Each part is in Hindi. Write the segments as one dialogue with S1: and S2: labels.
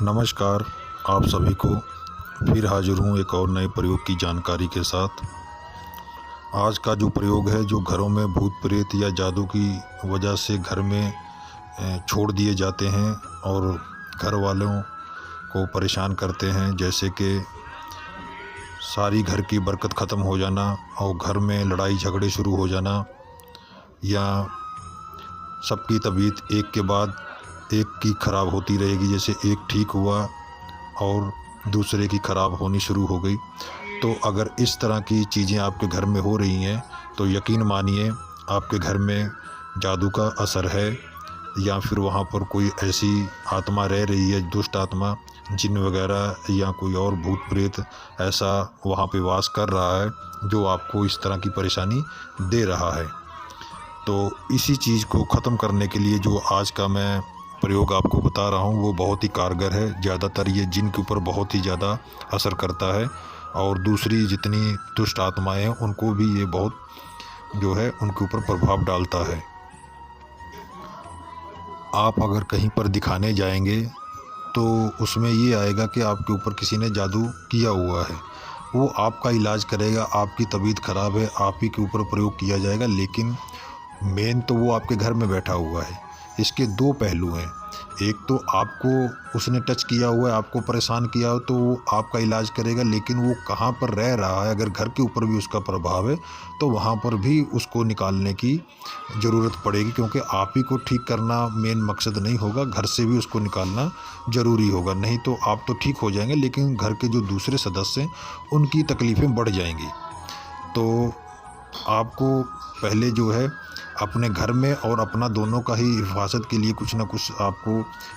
S1: नमस्कार। आप सभी को फिर हाजिर हूँ एक और नए प्रयोग की जानकारी के साथ। आज का जो प्रयोग है, जो घरों में भूत प्रेत या जादू की वजह से घर में छोड़ दिए जाते हैं और घर वालों को परेशान करते हैं, जैसे कि सारी घर की बरकत ख़त्म हो जाना और घर में लड़ाई झगड़े शुरू हो जाना, या सबकी तबीयत एक के बाद एक की ख़राब होती रहेगी, जैसे एक ठीक हुआ और दूसरे की ख़राब होनी शुरू हो गई। तो अगर इस तरह की चीज़ें आपके घर में हो रही हैं तो यकीन मानिए आपके घर में जादू का असर है, या फिर वहाँ पर कोई ऐसी आत्मा रह रही है, दुष्ट आत्मा, जिन वगैरह या कोई और भूत प्रेत ऐसा वहाँ पे वास कर रहा है जो आपको इस तरह की परेशानी दे रहा है। तो इसी चीज़ को ख़त्म करने के लिए जो आज का मैं प्रयोग आपको बता रहा हूँ वो बहुत ही कारगर है। ज़्यादातर ये जिन के ऊपर बहुत ही ज़्यादा असर करता है और दूसरी जितनी दुष्ट आत्माएं हैं उनको भी ये बहुत जो है उनके ऊपर प्रभाव डालता है। आप अगर कहीं पर दिखाने जाएंगे तो उसमें ये आएगा कि आपके ऊपर किसी ने जादू किया हुआ है। वो आपका इलाज करेगा, आपकी तबीयत ख़राब है, आप ही के ऊपर प्रयोग किया जाएगा, लेकिन मेन तो वो आपके घर में बैठा हुआ है। इसके दो पहलू हैं। एक तो आपको उसने टच किया हुआ है, आपको परेशान किया हो, तो वो आपका इलाज करेगा, लेकिन वो कहाँ पर रह रहा है, अगर घर के ऊपर भी उसका प्रभाव है तो वहाँ पर भी उसको निकालने की ज़रूरत पड़ेगी, क्योंकि आप ही को ठीक करना मेन मकसद नहीं होगा, घर से भी उसको निकालना ज़रूरी होगा। नहीं तो आप तो ठीक हो जाएंगे, लेकिन घर के जो दूसरे सदस्य हैं उनकी तकलीफ़ें बढ़ जाएंगी। तो आपको पहले जो है अपने घर में और अपना दोनों का ही हिफाजत के लिए कुछ ना कुछ आपको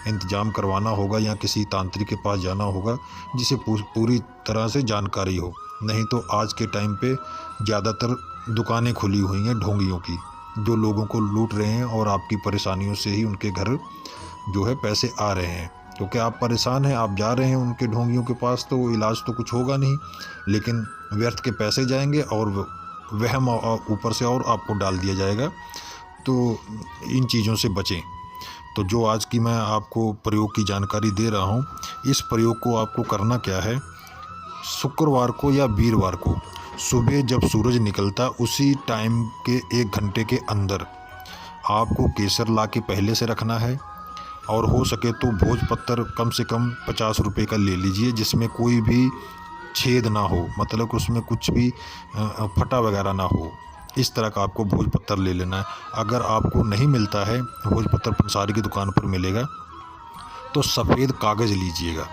S1: इंतज़ाम करवाना होगा, या किसी तांत्रिक के पास जाना होगा जिसे पूरी तरह से जानकारी हो। नहीं तो आज के टाइम पे ज़्यादातर दुकानें खुली हुई हैं ढोंगियों की, जो लोगों को लूट रहे हैं और आपकी परेशानियों से ही उनके घर जो है पैसे आ रहे हैं। क्योंकि आप परेशान हैं, आप जा रहे हैं उनके ढोंगियों के पास, तो इलाज तो कुछ होगा नहीं, लेकिन व्यर्थ के पैसे जाएंगे और वहम ऊपर से और आपको डाल दिया जाएगा। तो इन चीज़ों से बचें। तो जो आज की मैं आपको प्रयोग की जानकारी दे रहा हूँ, इस प्रयोग को आपको करना क्या है, शुक्रवार को या वीरवार को सुबह जब सूरज निकलता उसी टाइम के 1 घंटे के अंदर आपको केसर ला के पहले से रखना है, और हो सके तो भोजपत्र कम से कम 50 रुपये का ले लीजिए, जिसमें कोई भी छेद ना हो, मतलब उसमें कुछ भी फटा वगैरह ना हो। इस तरह का आपको भोजपत्र ले लेना है। अगर आपको नहीं मिलता है भोजपत्र, पंसारी की दुकान पर मिलेगा, तो सफ़ेद कागज़ लीजिएगा,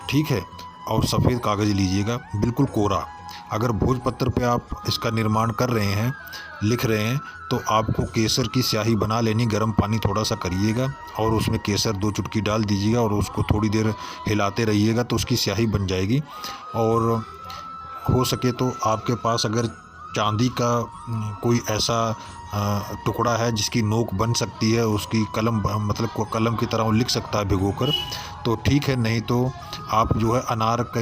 S1: ठीक है, और सफ़ेद कागज़ लीजिएगा बिल्कुल कोरा। अगर भोजपत्र पे आप इसका निर्माण कर रहे हैं, लिख रहे हैं, तो आपको केसर की स्याही बना लेनी। गर्म पानी थोड़ा सा करिएगा और उसमें केसर 2 चुटकी डाल दीजिएगा और उसको थोड़ी देर हिलाते रहिएगा, तो उसकी स्याही बन जाएगी। और हो सके तो आपके पास अगर चांदी का कोई ऐसा टुकड़ा है जिसकी नोक बन सकती है, उसकी कलम, मतलब कलम की तरह वो लिख सकता है भिगोकर, तो ठीक है। नहीं तो आप जो है अनार के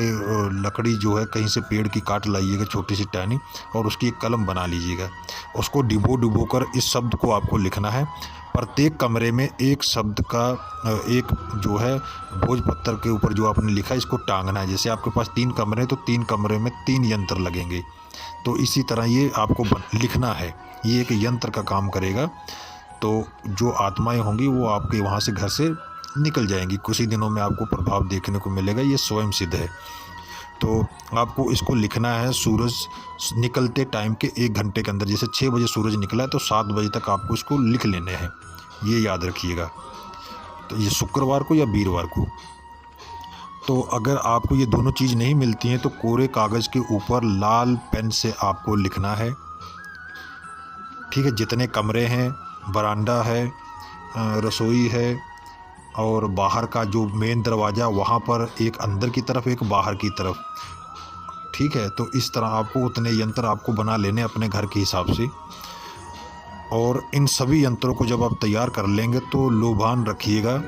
S1: लकड़ी जो है कहीं से पेड़ की काट लाइएगा, छोटी सी टहनी, और उसकी एक कलम बना लीजिएगा। उसको डिबो कर इस शब्द को आपको लिखना है। प्रत्येक कमरे में एक शब्द का एक जो है भोजपत्र के ऊपर जो आपने लिखा है इसको टांगना है। जैसे आपके पास 3 कमरे हैं तो 3 कमरे में 3 यंत्र लगेंगे, तो इसी तरह ये आपको लिखना है। ये एक यंत्र का काम करेगा। तो जो आत्माएं होंगी वो आपके वहाँ से घर से निकल जाएंगी। कुछ ही दिनों में आपको प्रभाव देखने को मिलेगा, ये स्वयं सिद्ध है। तो आपको इसको लिखना है सूरज निकलते टाइम के 1 घंटे के अंदर। जैसे 6 बजे सूरज निकला है तो 7 बजे तक आपको इसको लिख लेने हैं, ये याद रखिएगा। तो ये शुक्रवार को या वीरवार को। तो अगर आपको ये दोनों चीज़ नहीं मिलती हैं तो कोरे कागज़ के ऊपर लाल पेन से आपको लिखना है, ठीक है। जितने कमरे हैं, बरामदा है, रसोई है, और बाहर का जो मेन दरवाज़ा, वहाँ पर एक अंदर की तरफ एक बाहर की तरफ, ठीक है। तो इस तरह आपको उतने यंत्र आपको बना लेने अपने घर के हिसाब से। और इन सभी यंत्रों को जब आप तैयार कर लेंगे तो लोबान रखिएगा,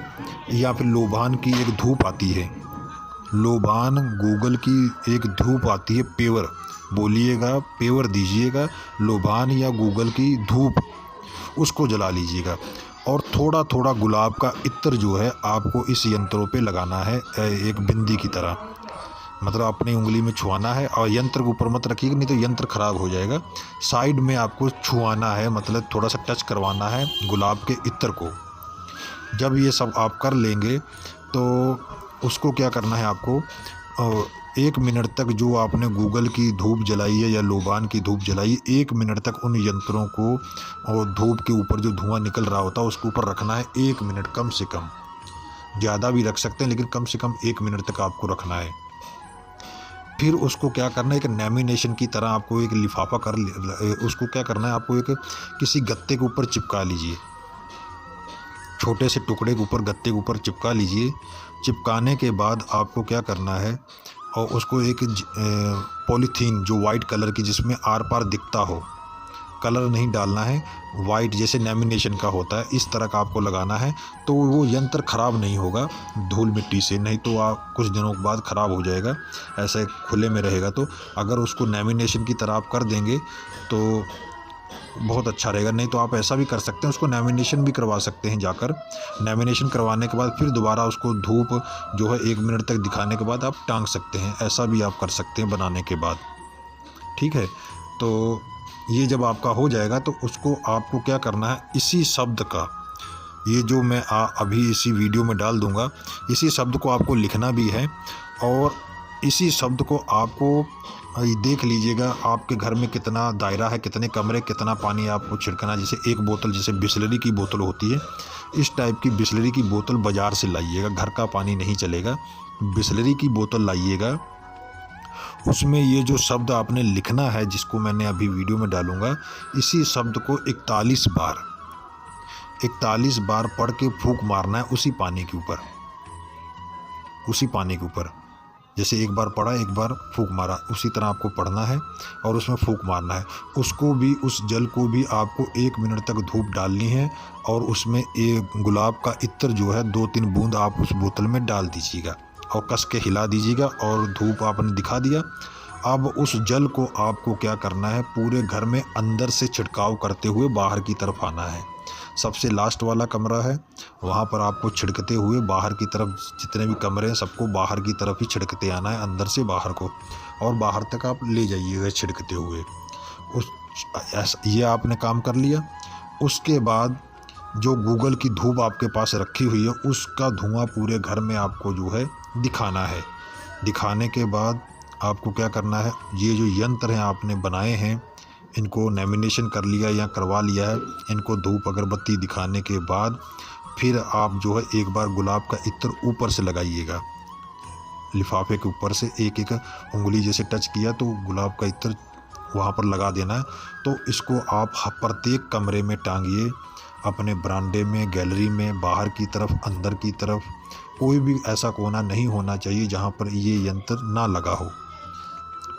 S1: या फिर लोबान की एक धूप आती है, लोबान गूगल की एक धूप आती है, पेवर बोलिएगा, पेवर दीजिएगा, लोबान या गूगल की धूप, उसको जला लीजिएगा। और थोड़ा थोड़ा गुलाब का इत्र जो है आपको इस यंत्रों पे लगाना है, एक बिंदी की तरह, मतलब अपनी उंगली में छुआना है। और यंत्र के ऊपर मत रखिएगा, नहीं तो यंत्र ख़राब हो जाएगा। साइड में आपको छुआना है, मतलब थोड़ा सा टच करवाना है गुलाब के इत्र को। जब ये सब आप कर लेंगे तो उसको क्या करना है आपको, 1 मिनट तक जो आपने गूगल की धूप जलाई है या लोबान की धूप जलाई है, 1 मिनट तक उन यंत्रों को और धूप के ऊपर जो धुआं निकल रहा होता है उसके ऊपर रखना है 1 मिनट, कम से कम। ज़्यादा भी रख सकते हैं लेकिन कम से कम 1 मिनट तक आपको रखना है। फिर उसको क्या करना है, एक लैमिनेशन की तरह आपको एक लिफाफा उसको क्या करना है, आपको एक किसी गत्ते के ऊपर चिपका लीजिए, छोटे से टुकड़े के ऊपर गत्ते के ऊपर चिपका लीजिए। चिपकाने के बाद आपको क्या करना है, और उसको एक पॉलीथीन जो वाइट कलर की, जिसमें आर पार दिखता हो, कलर नहीं डालना है, वाइट जैसे लैमिनेशन का होता है, इस तरह का आपको लगाना है। तो वो यंत्र ख़राब नहीं होगा धूल मिट्टी से, नहीं तो आप कुछ दिनों के बाद ख़राब हो जाएगा, ऐसे खुले में रहेगा। तो अगर उसको लैमिनेशन की तरह आप कर देंगे तो बहुत अच्छा रहेगा। नहीं तो आप ऐसा भी कर सकते हैं, उसको लैमिनेशन भी करवा सकते हैं जाकर। लैमिनेशन करवाने के बाद फिर दोबारा उसको धूप जो है 1 मिनट तक दिखाने के बाद आप टांग सकते हैं, ऐसा भी आप कर सकते हैं बनाने के बाद। ठीक है, तो ये जब आपका हो जाएगा तो उसको आपको क्या करना है, इसी शब्द का, ये जो मैं अभी इसी वीडियो में डाल दूंगा, इसी शब्द को आपको लिखना भी है। और इसी शब्द को आपको देख लीजिएगा आपके घर में कितना दायरा है, कितने कमरे, कितना पानी आपको छिड़कना। जैसे एक बोतल, जैसे बिसलरी की बोतल होती है, इस टाइप की बिसलरी की बोतल बाज़ार से लाइएगा, घर का पानी नहीं चलेगा, बिसलरी की बोतल लाइएगा। उसमें ये जो शब्द आपने लिखना है, जिसको मैंने अभी वीडियो में डालूंगा, इसी शब्द को 41 बार पढ़ के फूंक मारना है उसी पानी के ऊपर, उसी पानी के ऊपर। जैसे एक बार पढ़ा, एक बार फूंक मारा, उसी तरह आपको पढ़ना है और उसमें फूंक मारना है। उसको भी, उस जल को भी आपको 1 मिनट तक धूप डालनी है और उसमें एक गुलाब का इत्र जो है 2-3 बूंद आप उस बोतल में डाल दीजिएगा और कस के हिला दीजिएगा। और धूप आपने दिखा दिया। अब उस जल को आपको क्या करना है, पूरे घर में अंदर से छिड़काव करते हुए बाहर की तरफ आना है। सबसे लास्ट वाला कमरा है, वहाँ पर आपको छिड़कते हुए बाहर की तरफ, जितने भी कमरे हैं सबको बाहर की तरफ ही छिड़कते आना है, अंदर से बाहर को, और बाहर तक आप ले जाइएगा छिड़कते हुए। ये आपने काम कर लिया। उसके बाद जो गूगल की धूप आपके पास रखी हुई है, उसका धुआं पूरे घर में आपको जो है दिखाना है। दिखाने के बाद आपको क्या करना है, ये जो यंत्र हैं आपने बनाए हैं, इनको लैमिनेशन कर लिया या करवा लिया है, इनको धूप अगरबत्ती दिखाने के बाद फिर आप जो है एक बार गुलाब का इत्र ऊपर से लगाइएगा, लिफाफे के ऊपर से एक एक उंगली जैसे टच किया तो गुलाब का इत्र वहाँ पर लगा देना है। तो इसको आप प्रत्येक कमरे में टांगिए, अपने बरामदे में, गैलरी में, बाहर की तरफ, अंदर की तरफ। कोई भी ऐसा कोना नहीं होना चाहिए जहाँ पर ये यंत्र ना लगा हो।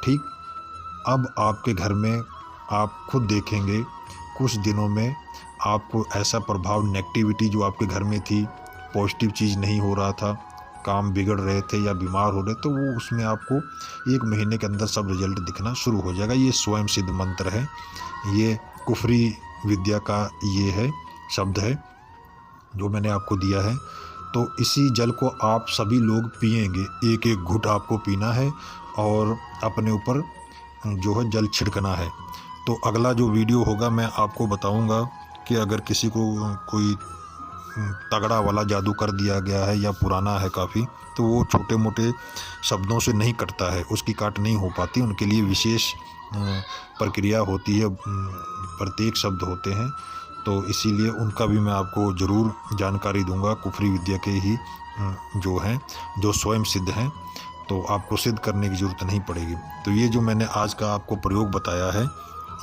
S1: ठीक, अब आपके घर में आप खुद देखेंगे कुछ दिनों में आपको ऐसा प्रभाव, नेगेटिविटी जो आपके घर में थी, पॉजिटिव चीज़ नहीं हो रहा था, काम बिगड़ रहे थे या बीमार हो रहे, तो वो उसमें आपको 1 महीने के अंदर सब रिजल्ट दिखना शुरू हो जाएगा। ये स्वयं सिद्ध मंत्र है, ये कुफरी विद्या का ये है शब्द है जो मैंने आपको दिया है। तो इसी जल को आप सभी लोग पिएंगे, एक एक घुट आपको पीना है और अपने ऊपर जो है जल छिड़कना है। तो अगला जो वीडियो होगा मैं आपको बताऊंगा कि अगर किसी को कोई तगड़ा वाला जादू कर दिया गया है या पुराना है काफ़ी, तो वो छोटे मोटे शब्दों से नहीं कटता है, उसकी काट नहीं हो पाती, उनके लिए विशेष प्रक्रिया होती है, प्रत्येक शब्द होते हैं। तो इसीलिए उनका भी मैं आपको ज़रूर जानकारी दूंगा, कुफरी विद्या के ही जो हैं, जो स्वयं सिद्ध हैं, तो आपको सिद्ध करने की ज़रूरत नहीं पड़ेगी। तो ये जो मैंने आज का आपको प्रयोग बताया है,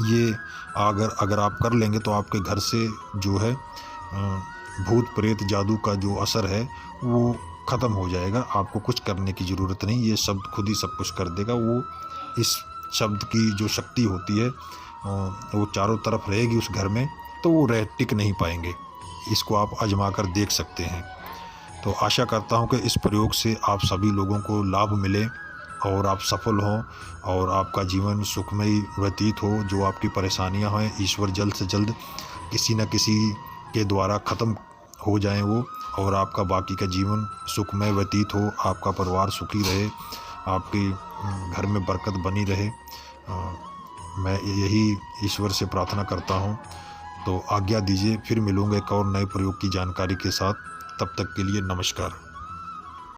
S1: ये अगर आप कर लेंगे तो आपके घर से जो है भूत प्रेत जादू का जो असर है वो ख़त्म हो जाएगा। आपको कुछ करने की ज़रूरत नहीं, ये शब्द खुद ही सब कुछ कर देगा। वो इस शब्द की जो शक्ति होती है वो चारों तरफ रहेगी उस घर में, तो वो टिक नहीं पाएंगे। इसको आप आजमा कर देख सकते हैं। तो आशा करता हूँ कि इस प्रयोग से आप सभी लोगों को लाभ मिले और आप सफल हों और आपका जीवन सुखमय व्यतीत हो। जो आपकी परेशानियां हैं, ईश्वर जल्द से जल्द किसी न किसी के द्वारा ख़त्म हो जाएं वो, और आपका बाकी का जीवन सुखमय व्यतीत हो, आपका परिवार सुखी रहे, आपके घर में बरकत बनी रहे। मैं यही ईश्वर से प्रार्थना करता हूँ। तो आज्ञा दीजिए, फिर मिलूँगा एक और नए प्रयोग की जानकारी के साथ। तब तक के लिए नमस्कार।